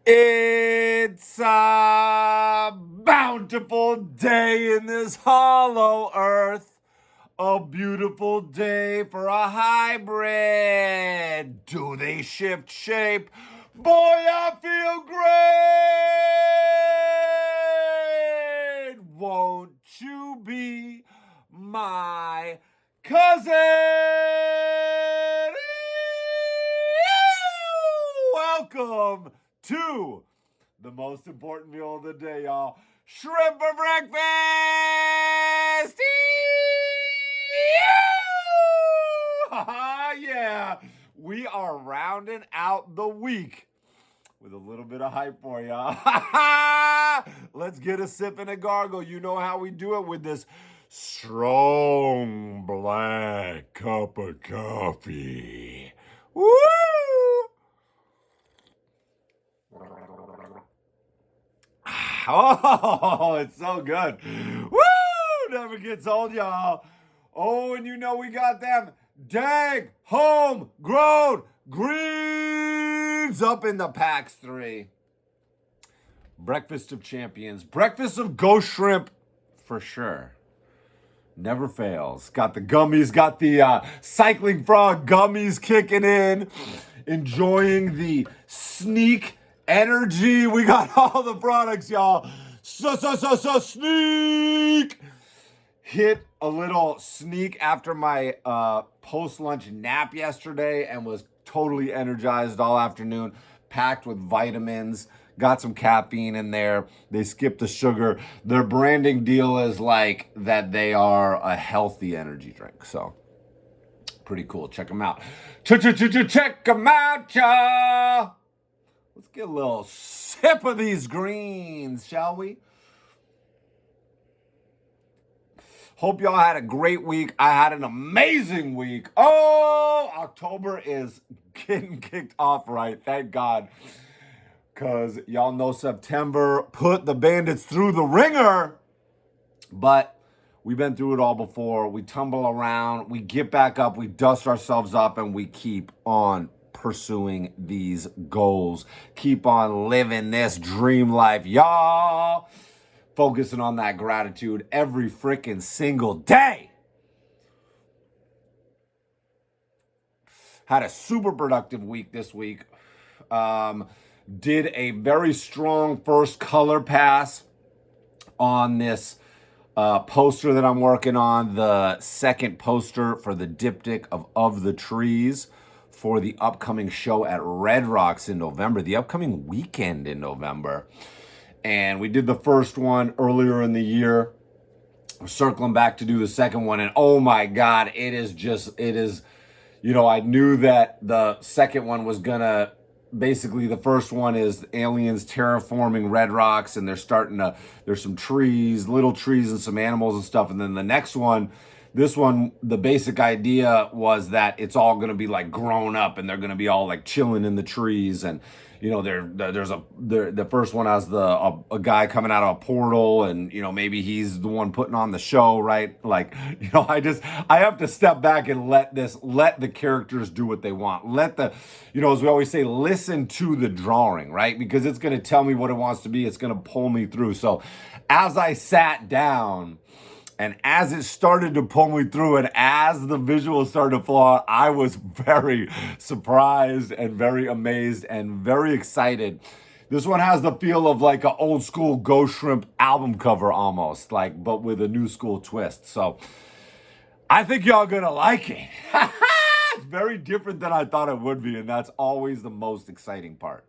It's a bountiful day in this hollow earth. A beautiful day for a hybrid. Do they shift shape? Boy, I feel great. Won't you be my cousin? Welcome to the most important meal of the day, y'all. Shrimp for breakfast! Yeah, we are rounding out the week with a little bit of hype for y'all. Let's get a sip and a gargle. You know how we do it with this strong black cup of coffee. Woo! Oh, it's so good. Woo! Never gets old, y'all. Oh, and you know we got them dang homegrown greens up in the packs 3. Breakfast of champions. Breakfast of ghost shrimp for sure. Never fails. Got the gummies, got the cycling frog gummies kicking in. Enjoying the sneak energy. We got all the products, y'all. So sneak. Hit a little sneak after my post-lunch nap yesterday and was totally energized all afternoon, packed with vitamins. Got some caffeine in there. They skipped the sugar. Their branding deal is like that they are a healthy energy drink. So pretty cool. Check them out. Check them out, y'all. Let's get a little sip of these greens, shall we? Hope y'all had a great week. I had an amazing week. Oh, October is getting kicked off right. Thank God. Because y'all know September put the bandits through the ringer. But we've been through it all before. We tumble around. We get back up. We dust ourselves up. And we keep on pursuing these goals. Keep on living this dream life, y'all. Focusing on that gratitude every freaking single day. Had a super productive week this week. Did a very strong first color pass on this poster that I'm working on. The second poster for the diptych of the Trees for the upcoming show at Red Rocks in November, the upcoming weekend in November. And we did the first one earlier in the year. We're circling back to do the second one. And oh my God, it is, I knew that the second one was gonna, basically the first one is aliens terraforming Red Rocks and there's some trees, little trees and some animals and stuff. And then the next one, this one, the basic idea was that it's all gonna be like grown up and they're gonna be all like chilling in the trees. And the first one has a guy coming out of a portal, and maybe he's the one putting on the show, right? Like, I have to step back and let the characters do what they want. As we always say, listen to the drawing, right? Because it's gonna tell me what it wants to be. It's gonna pull me through. So as I sat down, and as it started to pull me through and as the visuals started to flow out, I was very surprised and very amazed and very excited. This one has the feel of like an old school Ghost Shrimp album cover almost, but with a new school twist. So I think y'all gonna like it. It's very different than I thought it would be, and that's always the most exciting part.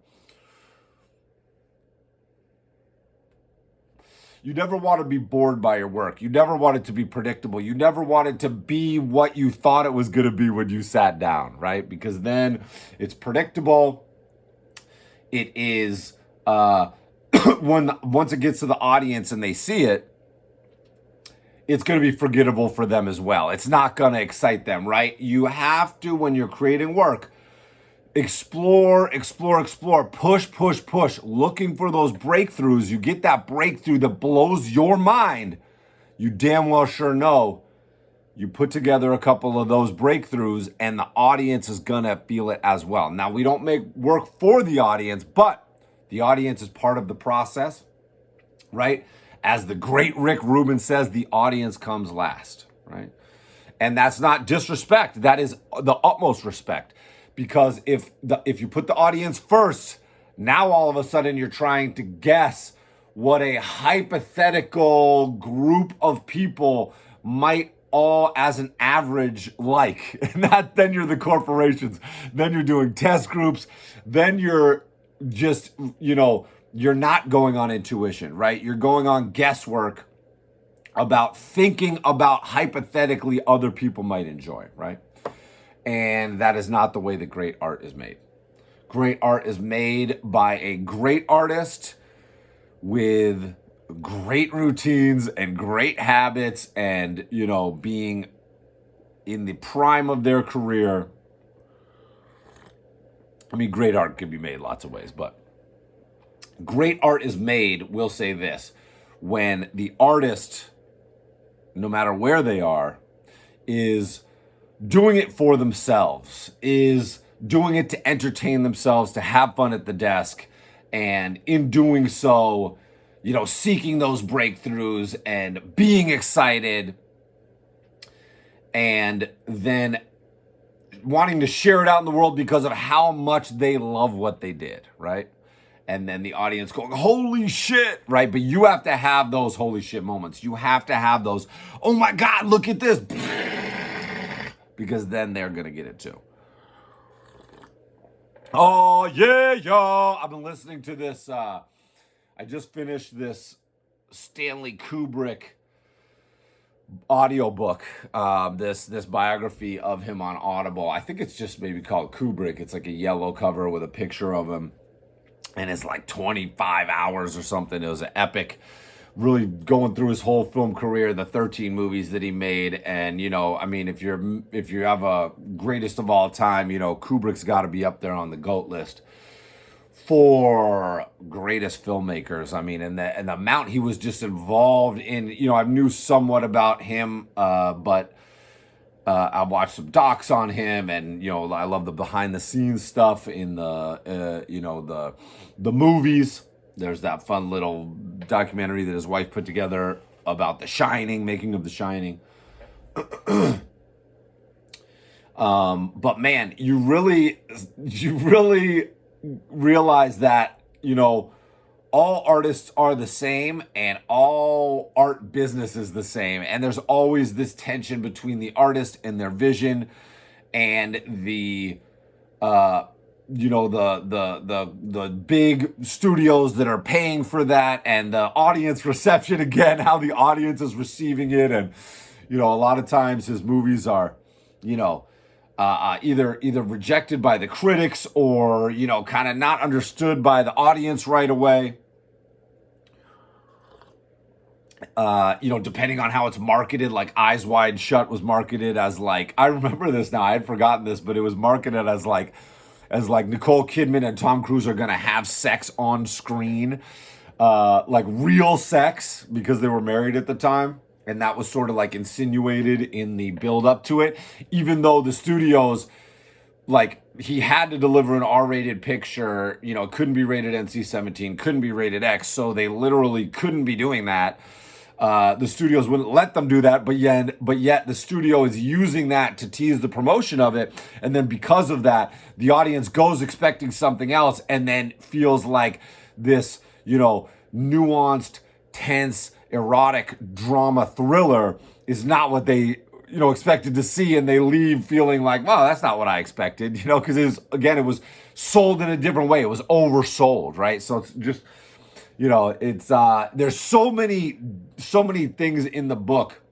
You never want to be bored by your work. You never want it to be predictable. You never want it to be what you thought it was going to be when you sat down, right? Because then it's predictable. It is, once it gets to the audience and they see it, it's going to be forgettable for them as well. It's not going to excite them, right? You have to, when you're creating work, explore, push, looking for those breakthroughs. You get that breakthrough that blows your mind. You damn well sure know you put together a couple of those breakthroughs and the audience is gonna feel it as well. Now, we don't make work for the audience, but The audience is part of the process, right? As the great Rick Rubin says, the audience comes last, right? And that's not disrespect. That is the utmost respect. Because if you put the audience first, now all of a sudden you're trying to guess what a hypothetical group of people might all as an average like. And then you're the corporations. Then you're doing test groups. Then you're just, you're not going on intuition, right? You're going on guesswork about thinking about hypothetically other people might enjoy, right? And that is not the way that great art is made. Great art is made by a great artist with great routines and great habits and, being in the prime of their career. I mean, great art can be made lots of ways, but great art is made, we'll say this, when the artist, no matter where they are, is doing it for themselves, is doing it to entertain themselves, to have fun at the desk, and in doing so, seeking those breakthroughs and being excited, and then wanting to share it out in the world because of how much they love what they did, right? And then the audience going, holy shit, right? But you have to have those holy shit moments. You have to have those, oh my God, look at this. Because then they're going to get it too. Oh, yeah. I've been listening to this. I just finished this Stanley Kubrick audiobook, this biography of him on Audible. I think it's just maybe called Kubrick. It's like a yellow cover with a picture of him. And it's like 25 hours or something. It was an epic, really going through his whole film career, the 13 movies that he made. And, if you have a greatest of all time, Kubrick's got to be up there on the GOAT list for greatest filmmakers. I mean, and the amount he was just involved in, I knew somewhat about him, but I watched some docs on him, and I love the behind the scenes stuff in the movies. There's that fun little documentary that his wife put together about The Shining, making of The Shining. But man, you really realize that all artists are the same and all art business is the same. And there's always this tension between the artist and their vision and the big studios that are paying for that, and the audience reception, again, how the audience is receiving it. And, a lot of times his movies are, either rejected by the critics or, kind of not understood by the audience right away. Depending on how it's marketed, like Eyes Wide Shut was marketed as I remember this now, I had forgotten this, but it was marketed as Nicole Kidman and Tom Cruise are going to have sex on screen, like real sex, because they were married at the time. And that was sort of insinuated in the build up to it, even though the studios, he had to deliver an R-rated picture, couldn't be rated NC-17, couldn't be rated X. So they literally couldn't be doing that. The studios wouldn't let them do that, but yet the studio is using that to tease the promotion of it. And then because of that, the audience goes expecting something else and then feels like this, nuanced, tense, erotic drama thriller is not what they, expected to see. And they leave feeling like, wow, that's not what I expected, because it was sold in a different way. It was oversold, right? So it's just, it's there's so many things in the book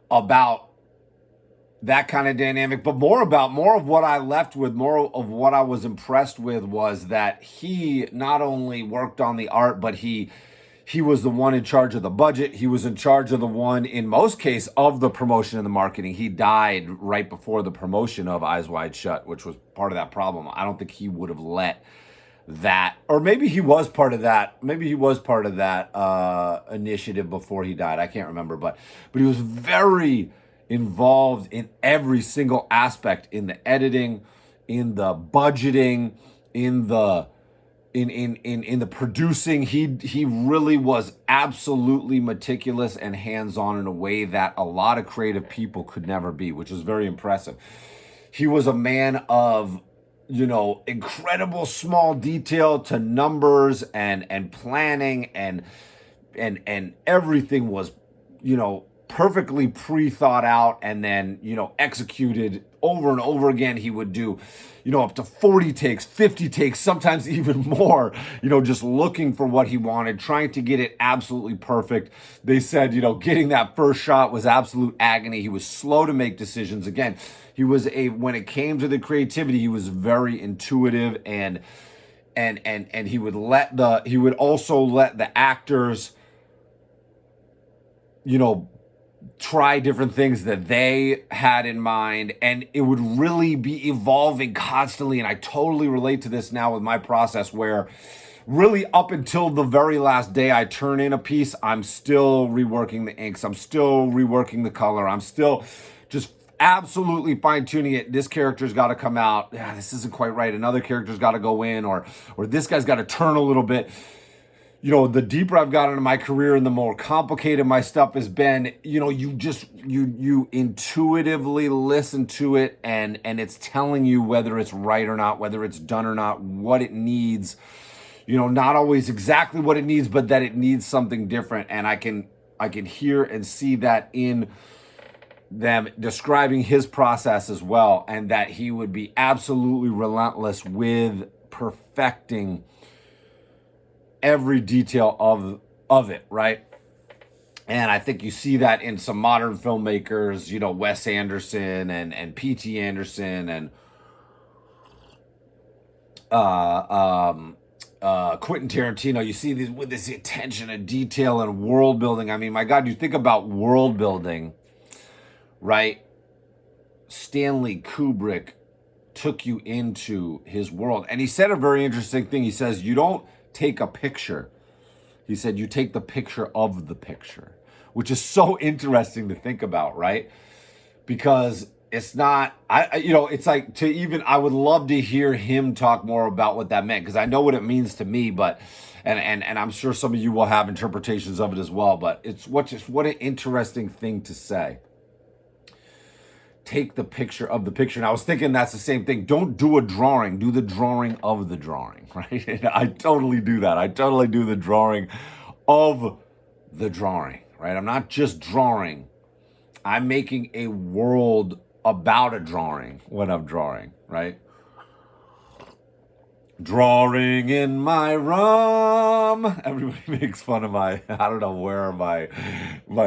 about that kind of dynamic, but more of what I left with, more of what I was impressed with was that he not only worked on the art, but he was the one in charge of the budget. He was in charge of the one, in most cases, of the promotion and the marketing. He died right before the promotion of Eyes Wide Shut, which was part of that problem. I don't think he would have let that, or maybe he was part of that. Maybe he was part of that initiative before he died. I can't remember, but he was very involved in every single aspect, in the editing, in the budgeting, in the in the producing, he really was absolutely meticulous and hands-on in a way that a lot of creative people could never be, which is very impressive. He was a man of, incredible small detail to numbers and planning, and everything was, perfectly pre-thought out, and then, executed over and over again. He would do, up to 40 takes, 50 takes, sometimes even more, just looking for what he wanted, trying to get it absolutely perfect. They said, getting that first shot was absolute agony. He was slow to make decisions. Again, when it came to the creativity, he was very intuitive, and he would also let the actors, try different things that they had in mind, and it would really be evolving constantly. And I totally relate to this now with my process, where really up until the very last day I turn in a piece, I'm still reworking the inks, I'm still reworking the color, I'm still just absolutely fine-tuning it. This character's got to come out, this isn't quite right, another character's got to go in, or this guy's got to turn a little bit. The deeper I've gotten into my career and the more complicated my stuff has been, you intuitively listen to it, and it's telling you whether it's right or not, whether it's done or not, what it needs, not always exactly what it needs, but that it needs something different. And I can hear and see that in them describing his process as well, and that he would be absolutely relentless with perfecting every detail of it, right? And I think you see that in some modern filmmakers, Wes Anderson and P.T. Anderson and Quentin Tarantino. You see these with this attention and detail and world building. I mean, my God, you think about world building, right? Stanley Kubrick took you into his world, and he said a very interesting thing. He says, you don't take a picture. He said, you take the picture of the picture, which is so interesting to think about, right? Because it's not, it's like I would love to hear him talk more about what that meant, because I know what it means to me, but, and I'm sure some of you will have interpretations of it as well, but it's what an interesting thing to say. Take the picture of the picture. And I was thinking that's the same thing. Don't do a drawing, do the drawing of the drawing, right? And I totally do that. I totally do the drawing of the drawing, right? I'm not just drawing. I'm making a world about a drawing when I'm drawing, right? Drawing in my rum. Everybody makes fun of my, I don't know where my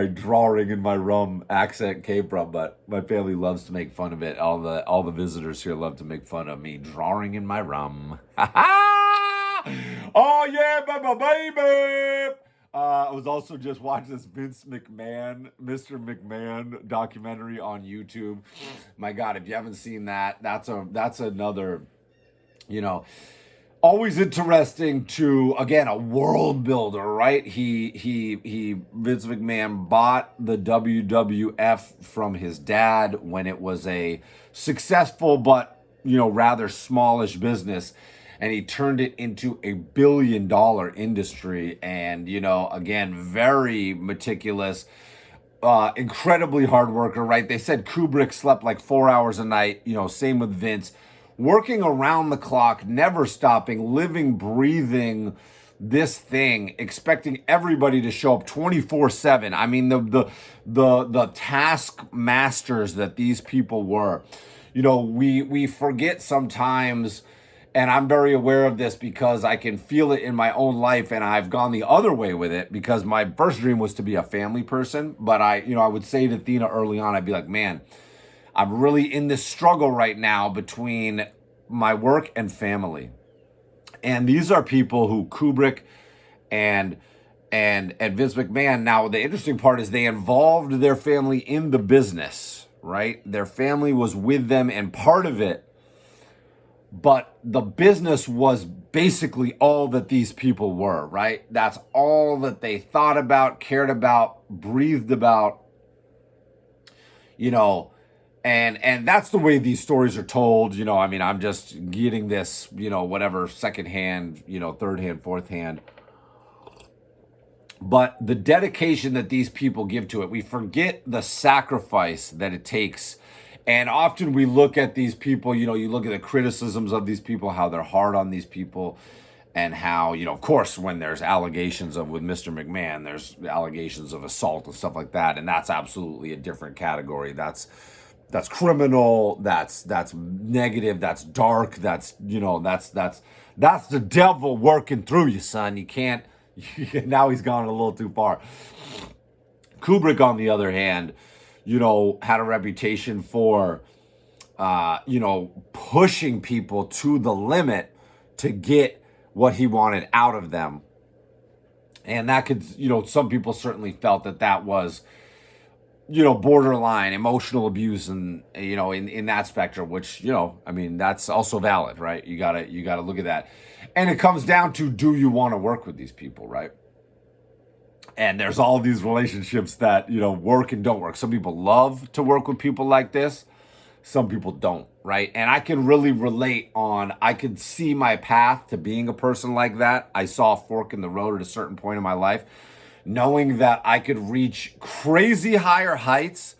drawing in my rum accent came from, but my family loves to make fun of it. All the visitors here love to make fun of me drawing in my rum. Oh yeah, baby. I was also just watching this Mr. McMahon documentary on YouTube. My God, if you haven't seen that, that's another, always interesting to, again, a world builder, right? Vince McMahon bought the WWF from his dad when it was a successful but, rather smallish business. And he turned it into a $1 billion industry. And, again, very meticulous, incredibly hard worker, right? They said Kubrick slept like 4 hours a night, same with Vince. Working around the clock, never stopping, living, breathing this thing, expecting everybody to show up 24/7. I mean, the task masters that these people were. We forget sometimes, and I'm very aware of this because I can feel it in my own life, and I've gone the other way with it because my first dream was to be a family person. But I would say to Thina early on, I'd be like, man, I'm really in this struggle right now between my work and family. And these are people who Kubrick and Vince McMahon. Now, the interesting part is they involved their family in the business, right? Their family was with them and part of it, but the business was basically all that these people were, right? That's all that they thought about, cared about, breathed about, And that's the way these stories are told. I mean, I'm just getting this, whatever, secondhand, third hand, fourth hand. But the dedication that these people give to it, we forget the sacrifice that it takes. And often we look at these people, you look at the criticisms of these people, how they're hard on these people, and how, of course, when there's allegations of with Mr. McMahon, there's allegations of assault and stuff like that. And that's absolutely a different category. That's criminal, that's negative, that's dark, that's the devil working through you, son. You can't. Now he's gone a little too far. Kubrick, on the other hand, had a reputation for pushing people to the limit to get what he wanted out of them. And that could, some people certainly felt that was borderline emotional abuse, and in that spectrum, which I mean, that's also valid, right? You gotta look at that, and it comes down to, do you want to work with these people, right? And there's all these relationships that work and don't work. Some people love to work with people like this, some people don't, right? And I can really relate I could see my path to being a person like that. I saw a fork in the road at a certain point in my life, knowing that I could reach crazy higher heights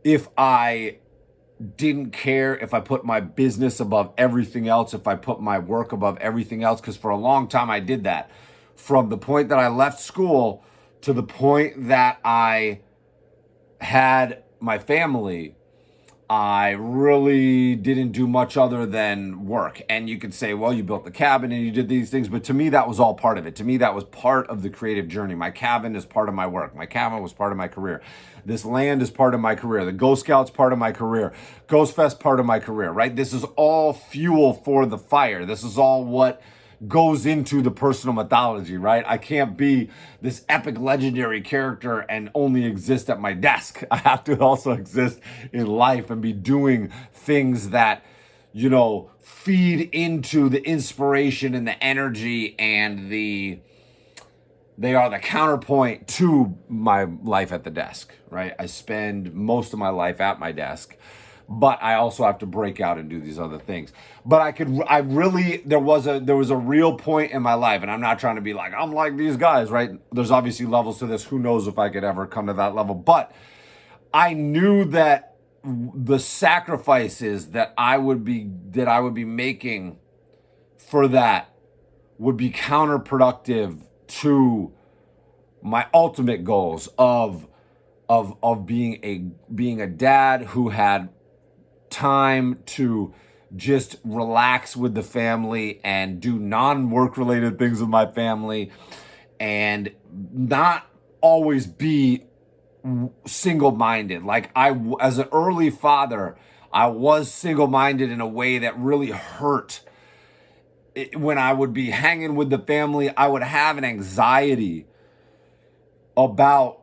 if I didn't care, if I put my business above everything else, if I put my work above everything else. Because for a long time I did that. From the point that I left school to the point that I had my family, I really didn't do much other than work. And you could say, well, you built the cabin and you did these things, but to me, that was all part of it. To me, that was part of the creative journey. My cabin is part of my work. My cabin was part of my career. This land is part of my career. The Ghost Scouts part of my career. Ghost Fest part of my career, right? This is all fuel for the fire. This is all what goes into the personal mythology, right? I can't be this epic legendary character and only exist at my desk. I have to also exist in life and be doing things that, feed into the inspiration and the energy, and they are the counterpoint to my life at the desk, right? I spend most of my life at my desk, but I also have to break out and do these other things. But there was a real point in my life, and I'm not trying to be like, I'm like these guys, right? There's obviously levels to this. Who knows if I could ever come to that level, but I knew that the sacrifices that I would be making for that would be counterproductive to my ultimate goals of being a dad who had time to just relax with the family and do non-work related things with my family, and not always be single-minded. Like as an early father, I was single-minded in a way that really hurt. When I would be hanging with the family, I would have an anxiety about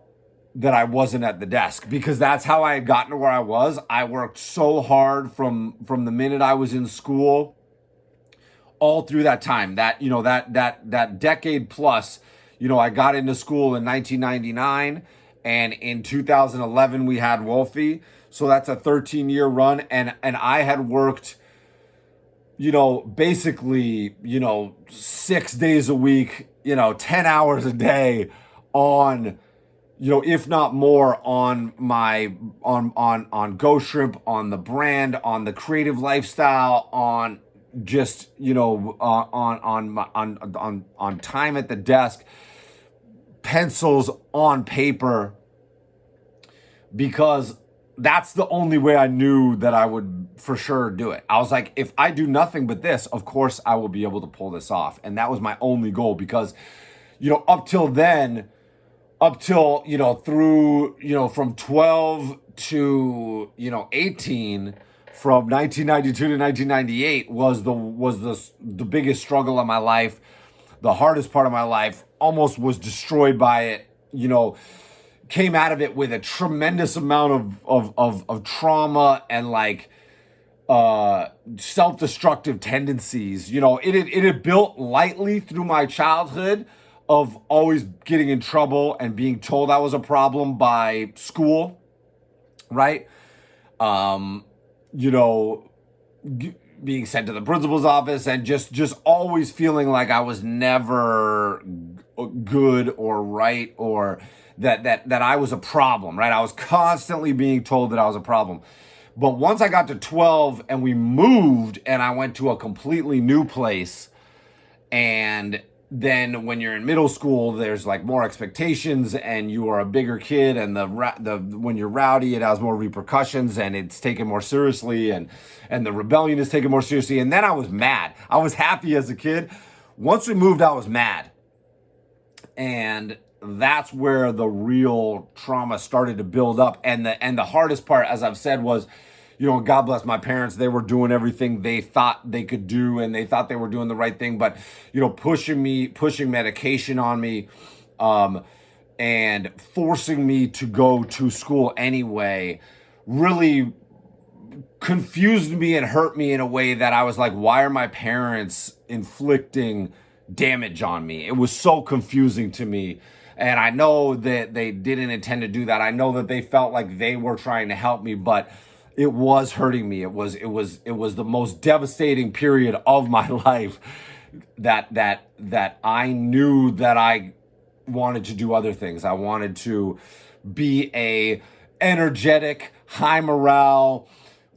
that I wasn't at the desk, because that's how I had gotten to where I was. I worked so hard from the minute I was in school, all through that time, that decade plus. I got into school in 1999, and in 2011 we had Wolfie. So that's a 13-year run, and I had worked, basically, 6 days a week, 10 hours a day on, if not more, on Ghostshrimp, on the brand, on the creative lifestyle, on just, on time at the desk, pencils on paper, because that's the only way I knew that I would for sure do it. I was like, if I do nothing but this, of course I will be able to pull this off. And that was my only goal, because, up till then, through, from 12 to, 18, from 1992 to 1998 was the biggest struggle of my life. The hardest part of my life. Almost was destroyed by it, came out of it with a tremendous amount of trauma and self-destructive tendencies. It had built lightly through my childhood of always getting in trouble and being told I was a problem by school, right? um, you know, being sent to the principal's office, and just always feeling like I was never good or right, or that I was a problem, right? I was constantly being told that I was a problem. But once I got to 12 and we moved and I went to a completely new place, and then when you're in middle school, there's like more expectations, and you are a bigger kid, and the when you're rowdy, it has more repercussions, and it's taken more seriously, and the rebellion is taken more seriously. And then I was mad. I was happy as a kid. Once we moved, I was mad, and that's where the real trauma started to build up. And the hardest part, as I've said, was, God bless my parents. They were doing everything they thought they could do, and they thought they were doing the right thing. But, pushing medication on me, and forcing me to go to school anyway, really confused me and hurt me in a way that I was like, why are my parents inflicting damage on me? It was so confusing to me. And I know that they didn't intend to do that. I know that they felt like they were trying to help me, but it was hurting me. It was the most devastating period of my life, that I knew that I wanted to do other things. I wanted to be a energetic, high morale,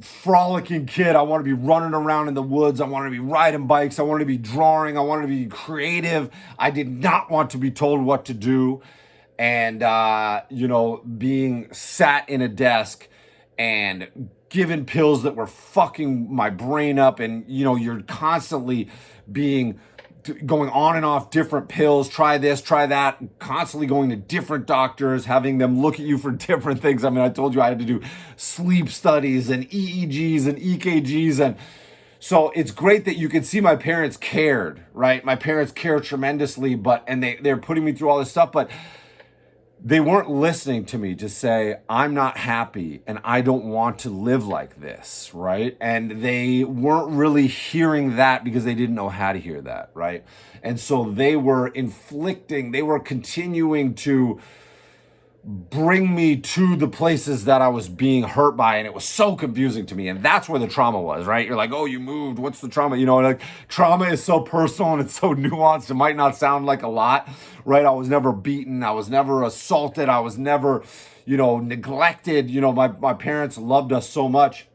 frolicking kid. I want to be running around in the woods. I want to be riding bikes. I want to be drawing. I want to be creative. I did not want to be told what to do. And, being sat in a desk and given pills that were fucking my brain up. And, you're constantly going on and off different pills, try this, try that, constantly going to different doctors, having them look at you for different things. I mean, I told you I had to do sleep studies and EEGs and EKGs. And so it's great that you can see my parents cared, right? My parents care tremendously, and they're putting me through all this stuff, but they weren't listening to me to say, I'm not happy and I don't want to live like this, right? And they weren't really hearing that because they didn't know how to hear that, right? And so they were continuing to bring me to the places that I was being hurt by, and it was so confusing to me. And that's where the trauma was, right? You're like, oh, you moved, what's the trauma? Like, trauma is so personal and it's so nuanced. It might not sound like a lot, right? I was never beaten, I was never assaulted, I was never, neglected. My parents loved us so much,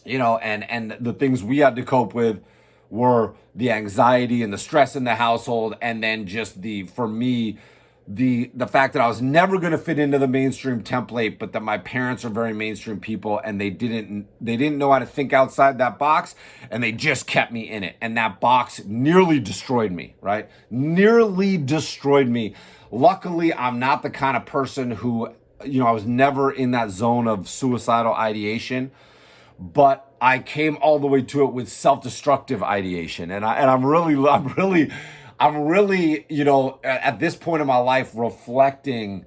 and the things we had to cope with were the anxiety and the stress in the household, and then just for me, the fact that I was never going to fit into the mainstream template, but that my parents are very mainstream people, and they didn't know how to think outside that box, and they just kept me in it. And that box nearly destroyed me, right? Nearly destroyed me. Luckily, I'm not the kind of person who, I was never in that zone of suicidal ideation, but I came all the way to it with self-destructive ideation. And I'm really, at this point in my life, reflecting,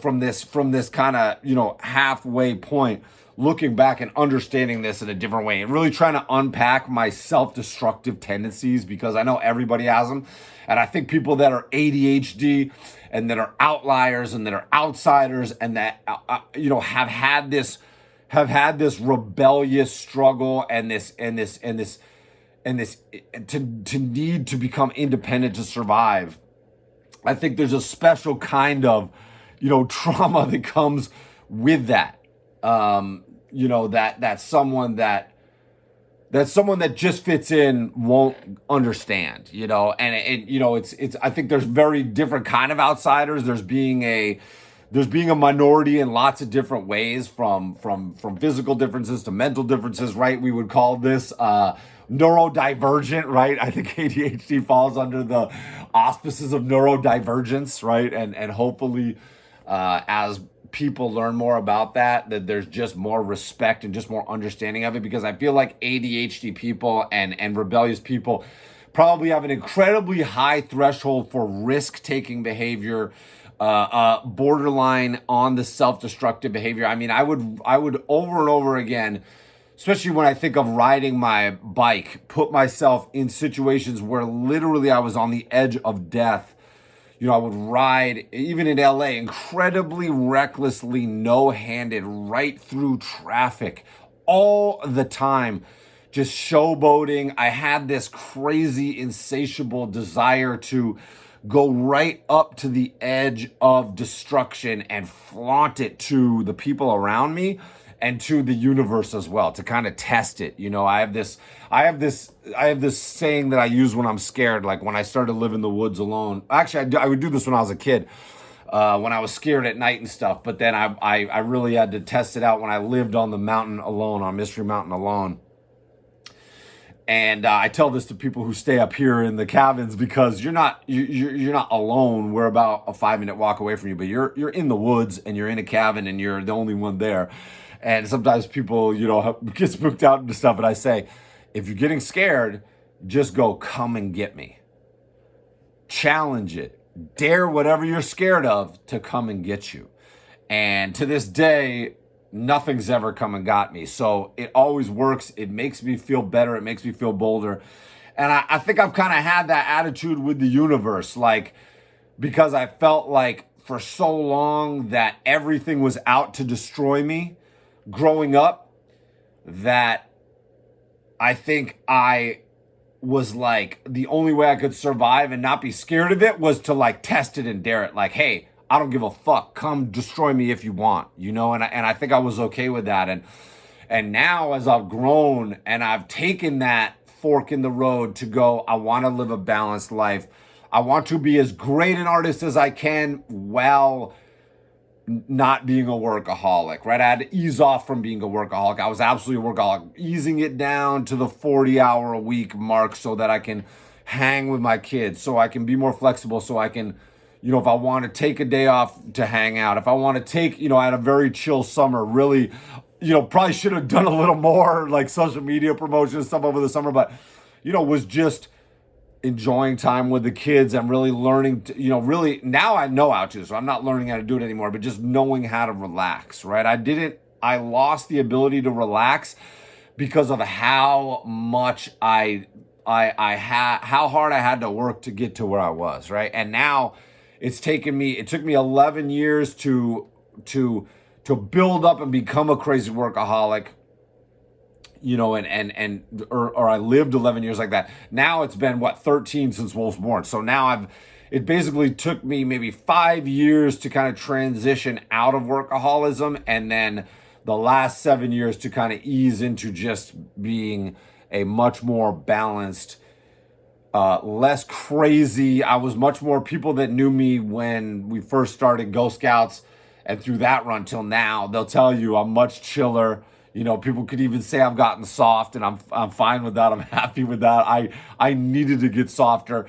from this kind of, halfway point, looking back and understanding this in a different way, and really trying to unpack my self-destructive tendencies, because I know everybody has them. And I think people that are ADHD and that are outliers and that are outsiders and that, have had this rebellious struggle and this to need to become independent to survive. I think there's a special kind of, trauma that comes with that. That's someone that just fits in won't understand, and it's I think there's very different kind of outsiders. There's being a minority in lots of different ways, from physical differences to mental differences, right? We would call this neurodivergent, right? I think ADHD falls under the auspices of neurodivergence, right? And hopefully, as people learn more about that there's just more respect and just more understanding of it, because I feel like ADHD people and rebellious people probably have an incredibly high threshold for risk-taking behavior, borderline on the self-destructive behavior. I mean, I would over and over again, especially when I think of riding my bike, put myself in situations where literally I was on the edge of death, I would ride, even in LA, incredibly recklessly, no-handed, right through traffic all the time, just showboating. I had this crazy, insatiable desire to go right up to the edge of destruction and flaunt it to the people around me and to the universe as well, to kind of test it. I have this saying that I use when I'm scared. Like when I started living in the woods alone. Actually, I would do this when I was a kid, when I was scared at night and stuff. But then I really had to test it out when I lived on the mountain alone, on Mystery Mountain alone. And I tell this to people who stay up here in the cabins, because you're not alone. We're about a 5-minute walk away from you, but you're in the woods and you're in a cabin and you're the only one there. And sometimes people, get spooked out into stuff. And I say, if you're getting scared, just go, come and get me. Challenge it. Dare whatever you're scared of to come and get you. And to this day, nothing's ever come and got me. So it always works. It makes me feel better. It makes me feel bolder. And I think I've kind of had that attitude with the universe, like, because I felt like for so long that everything was out to destroy me growing up, that I think I was like, the only way I could survive and not be scared of it was to like test it and dare it. Like, hey, I don't give a fuck. Come destroy me if you want, and I think I was okay with that. And now as I've grown and I've taken that fork in the road to go, I want to live a balanced life. I want to be as great an artist as I can while not being a workaholic, right? I had to ease off from being a workaholic. I was absolutely a workaholic, easing it down to the 40-hour-a-week mark so that I can hang with my kids, so I can be more flexible, so I can, if I want to take a day off to hang out, if I want to take, I had a very chill summer, really, probably should have done a little more like social media promotion and stuff over the summer, but, was just enjoying time with the kids and really learning to, really now I know how to, so I'm not learning how to do it anymore, but just knowing how to relax, right? I lost the ability to relax because of how much how hard I had to work to get to where I was, right? And now it took me 11 years to build up and become a crazy workaholic, or I lived 11 years like that. Now it's been 13 since Wolf's born. So now it basically took me maybe 5 years to kind of transition out of workaholism, and then the last 7 years to kind of ease into just being a much more balanced, less crazy. I was much more, people that knew me when we first started Ghost Scouts and through that run till now, they'll tell you I'm much chiller. People could even say I've gotten soft, and I'm fine with that. I'm happy with that. I needed to get softer.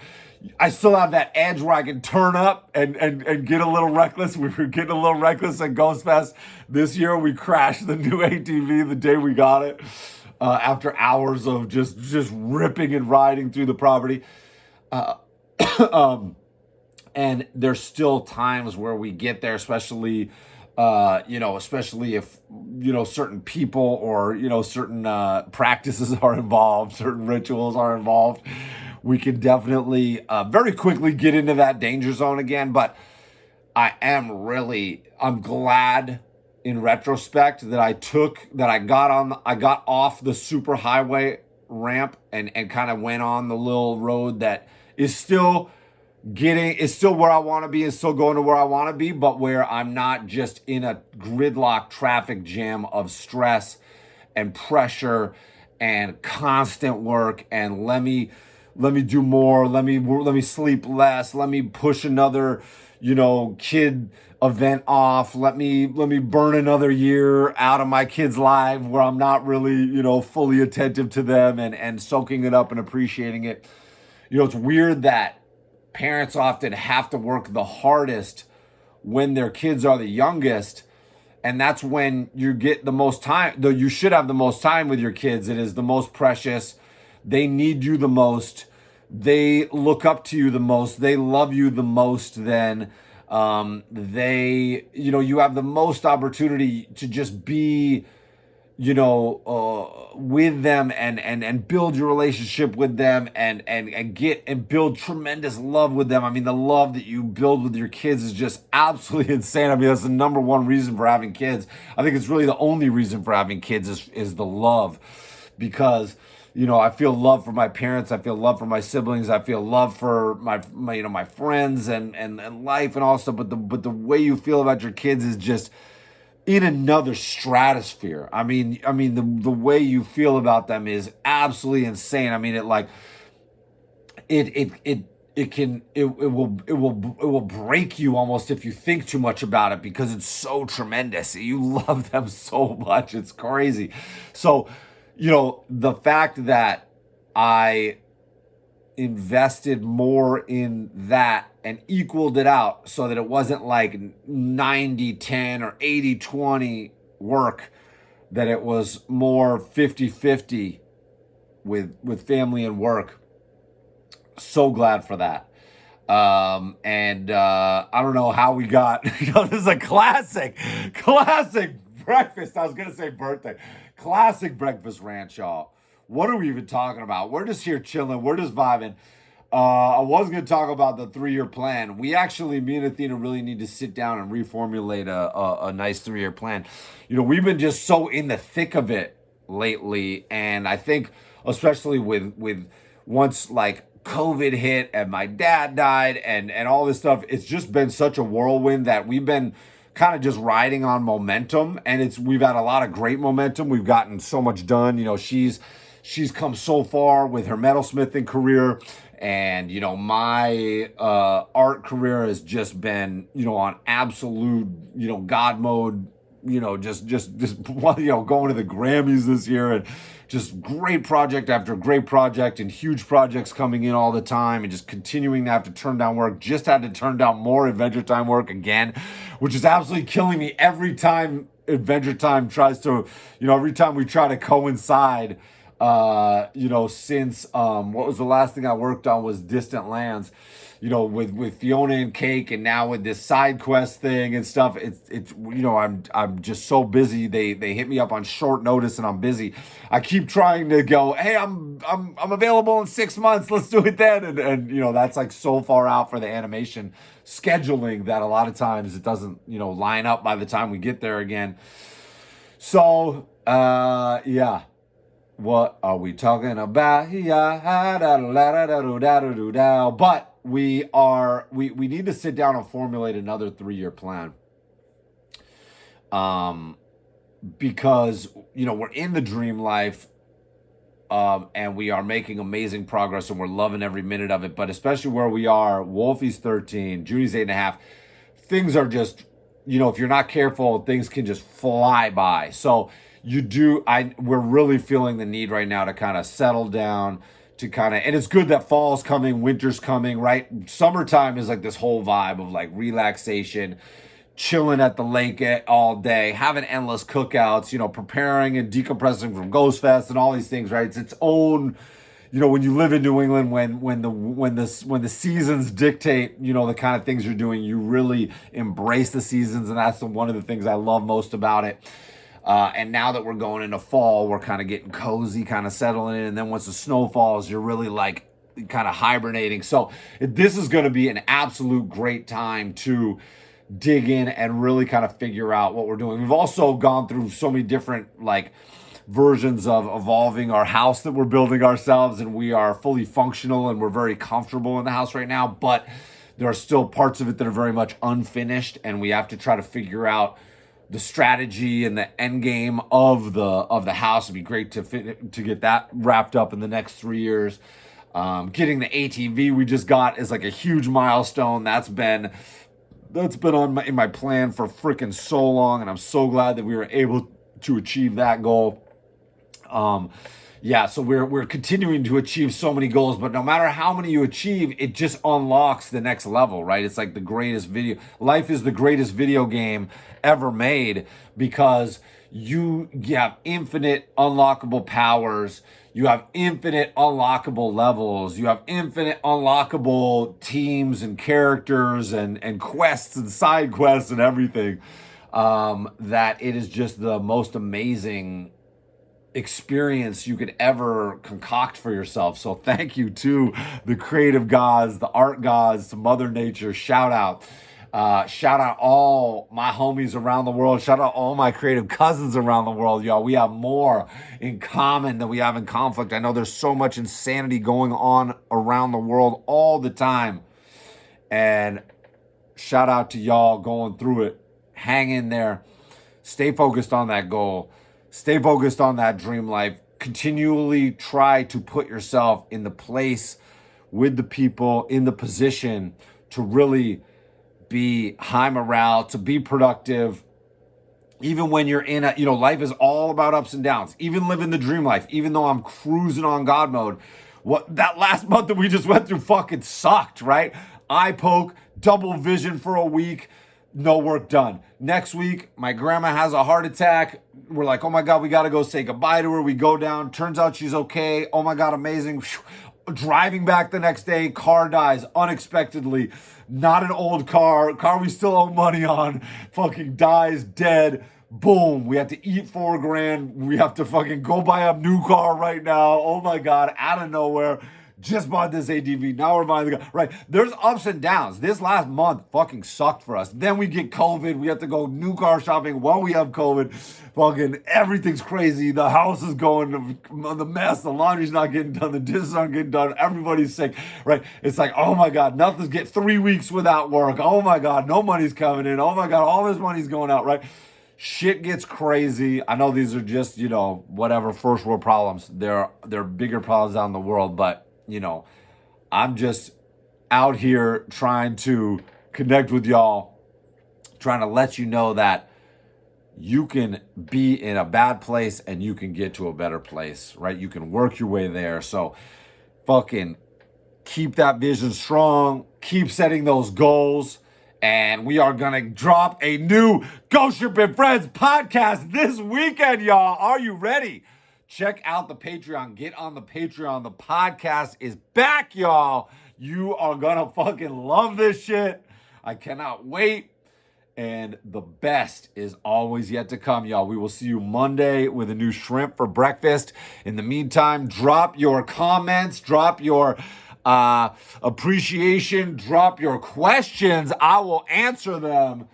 I still have that edge where I can turn up and get a little reckless. We were getting a little reckless at Ghost Fest this year. We crashed the new ATV the day we got it, after hours of just ripping and riding through the property. And there's still times where we get there, especially if, certain people or, certain practices are involved, certain rituals are involved, we can definitely very quickly get into that danger zone again. But I'm glad in retrospect that I got off the super highway ramp and kind of went on the little road that is still where I want to be and still going to where I want to be, but where I'm not just in a gridlock traffic jam of stress and pressure and constant work and let me do more, let me sleep less, let me push another, kid event off, let me burn another year out of my kids' life where I'm not really, fully attentive to them and soaking it up and appreciating it. It's weird that parents often have to work the hardest when their kids are the youngest, and that's when you get the most time, though you should have the most time with your kids. It is the most precious. They need you the most. They look up to you the most. They love you the most. Then you have the most opportunity to just be with them and build your relationship with them and get and build tremendous love with them. I mean, the love that you build with your kids is just absolutely insane. I mean, that's the number one reason for having kids. I think it's really the only reason for having kids is the love, because I feel love for my parents. I feel love for my siblings. I feel love for my friends and life and all stuff. But the way you feel about your kids is just in another stratosphere. I mean, the way you feel about them is absolutely insane. I mean, it will break you almost if you think too much about it, because it's so tremendous. You love them so much. It's crazy. So, the fact that I invested more in that and equaled it out so that it wasn't like 90-10 or 80-20 work, that it was more 50-50 with family and work. So glad for that. And I don't know how we got, this is a classic breakfast. I was going to say birthday. Classic breakfast rant, y'all. What are we even talking about? We're just here chilling. We're just vibing. I was going to talk about the 3-year plan. Me and Athena really need to sit down and reformulate a nice 3-year plan. We've been just so in the thick of it lately. And I think especially with once like COVID hit and my dad died and all this stuff, it's just been such a whirlwind that we've been kind of just riding on momentum, and we've had a lot of great momentum. We've gotten so much done. She's come so far with her metalsmithing career, and my art career has just been on absolute God mode. Just going to the Grammys this year, and just great project after great project, and huge projects coming in all the time, and just continuing to have to turn down work. Just had to turn down more Adventure Time work again, which is absolutely killing me every time Adventure Time tries to, every time we try to coincide. Since what was the last thing I worked on was Distant Lands, with Fiona and Cake, and now with this side quest thing and stuff. I'm just so busy. They hit me up on short notice, and I'm busy. I keep trying to go, hey, I'm available in 6 months. Let's do it then. And that's like so far out for the animation scheduling that a lot of times it doesn't line up by the time we get there again. So yeah. What are we talking about? But we need to sit down and formulate another 3-year plan. Because we're in the dream life, and we are making amazing progress, and we're loving every minute of it. But especially where we are, Wolfie's 13, Judy's 8.5. Things are just, if you're not careful, things can just fly by. So we're really feeling the need right now to kind of settle down, and it's good that fall's coming, winter's coming, right? Summertime is like this whole vibe of like relaxation, chilling at the lake all day, having endless cookouts, preparing and decompressing from Ghost Fest and all these things, right? It's its own, when you live in New England, when the seasons dictate, the kind of things you're doing, you really embrace the seasons, and that's one of the things I love most about it. And now that we're going into fall, we're kind of getting cozy, kind of settling in. And then once the snow falls, you're really like kind of hibernating. So this is going to be an absolute great time to dig in and really kind of figure out what we're doing. We've also gone through so many different like versions of evolving our house that we're building ourselves, and we are fully functional and we're very comfortable in the house right now. But there are still parts of it that are very much unfinished, and we have to try to figure out the strategy and the end game of the house. It'd be great to get that wrapped up in the next 3 years. Getting the ATV we just got is like a huge milestone. That's been in my plan for freaking so long, and I'm so glad that we were able to achieve that goal. So we're continuing to achieve so many goals, but no matter how many you achieve, it just unlocks the next level, right? It's like the greatest life is the greatest video game ever made, because you have infinite unlockable powers, you have infinite unlockable levels, you have infinite unlockable teams and characters and quests and side quests and everything, that it is just the most amazing experience you could ever concoct for yourself. So thank you to the creative gods, the art gods, to Mother Nature. Shout out. Shout out all my homies around the world. Shout out all my creative cousins around the world, y'all. We have more in common than we have in conflict. I know there's so much insanity going on around the world all the time. And shout out to y'all going through it. Hang in there. Stay focused on that goal. Stay focused on that dream life. Continually try to put yourself in the place with the people, in the position to really be high morale, to be productive. Even when you're in a, life is all about ups and downs. Even living the dream life, even though I'm cruising on God mode, what that last month that we just went through fucking sucked, right? Eye poke, double vision for a week, no work done. Next week, my grandma has a heart attack. We're like, oh my God, we got to go say goodbye to her. We go down. Turns out she's okay. Oh my God, amazing. Driving back the next day, car dies unexpectedly. Not an old car we still owe money on. Fucking dies, dead. Boom. We have to eat $4,000. We have to fucking go buy a new car right now. Oh my God, out of nowhere. Just bought this ATV. Now we're buying the car. Right. There's ups and downs. This last month fucking sucked for us. Then we get COVID. We have to go new car shopping while we have COVID. Fucking everything's crazy. The house is going, the mess. The laundry's not getting done. The dishes aren't getting done. Everybody's sick. Right. It's like, oh my God, nothing's get 3 weeks without work. Oh my God, no money's coming in. Oh my God, all this money's going out. Right. Shit gets crazy. I know these are just, whatever first world problems. They're bigger problems out in the world, but I'm just out here trying to connect with y'all, trying to let you know that you can be in a bad place and you can get to a better place, right? You can work your way there. So fucking keep that vision strong, keep setting those goals. And we are going to drop a new Ghostshrimp and Friends podcast this weekend, y'all. Are you ready? Check out the Patreon. Get on the Patreon. The podcast is back, y'all. You are going to fucking love this shit. I cannot wait. And the best is always yet to come, y'all. We will see you Monday with a new shrimp for breakfast. In the meantime, drop your comments. Drop your appreciation. Drop your questions. I will answer them.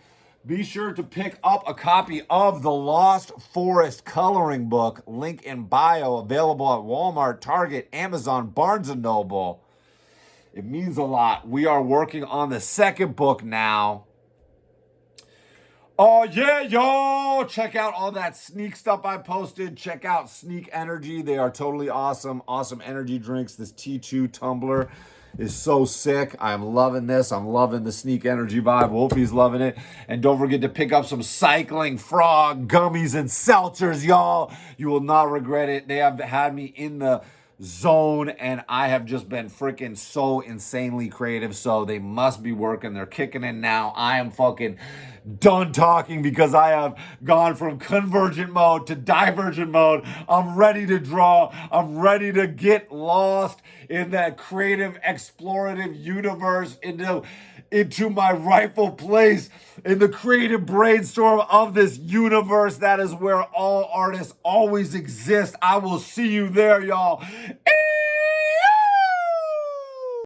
Be sure to pick up a copy of the Lost Forest coloring book. Link in bio. Available at Walmart, Target, Amazon, Barnes & Noble. It means a lot. We are working on the second book now. Oh, yeah, y'all. Check out all that Sneak stuff I posted. Check out Sneak Energy. They are totally awesome. Awesome energy drinks. This T2 tumbler is so sick. I'm loving this. I'm loving the Sneak Energy vibe. Wolfie's loving it. And don't forget to pick up some Cycling Frog gummies and seltzers, y'all. You will not regret it. They have had me in the zone and I have just been freaking so insanely creative. So they must be working. They're kicking in now. I am fucking done talking because I have gone from convergent mode to divergent mode. I'm ready to draw. I'm ready to get lost in that creative, explorative universe, into my rightful place in the creative brainstorm of this universe. That is where all artists always exist. I will see you there, y'all.